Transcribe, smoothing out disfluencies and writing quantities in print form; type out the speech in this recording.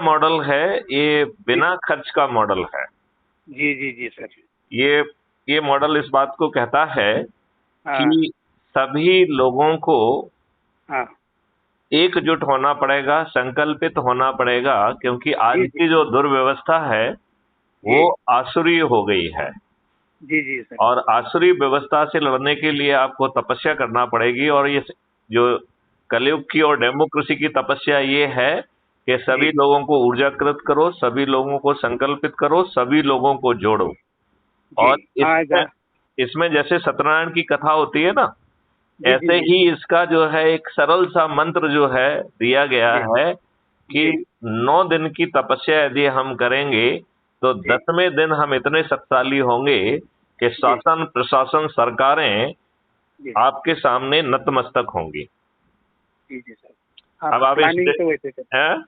Model है, ये बिना खर्च का मॉडल है। जी जी जी सर। ये ये मॉडल इस बात को कहता है हाँ कि सभी लोगों को हाँ एकजुट होना पड़ेगा, संकल्पित होना पड़ेगा, क्योंकि आज जी जी की जो दुर्व्यवस्था है जी वो आसुरी हो गई है। जी जी सर। और आसुरी व्यवस्था से लड़ने के लिए आपको तपस्या करना पड़ेगी, और ये जो कलयुग की और डेमोक्रेसी की तपस्या ये है कि जी सभी लोगों को ऊर्जाकृत करो, सभी लोगों को संकल्पित करो, सभी लोगों को जोड़ो। जी। और हाँ इसमें इसमें जैसे सत्यनारायण की कथा होती है ना, जी जी ऐसे जी ही इसका जो है एक सरल सा मंत्र जो है दिया गया जी है कि जी 9 दिन की तपस्या यदि हम करेंगे तो जी 10वें दिन हम इतने शक्तिशाली होंगे कि जी शासन प्रशासन सरकारें जी आपके सामने नतमस्तक होंगी। जी जी सर। हाँ अब तो आप इस प्लानिंग तो वैसे कर। हैं?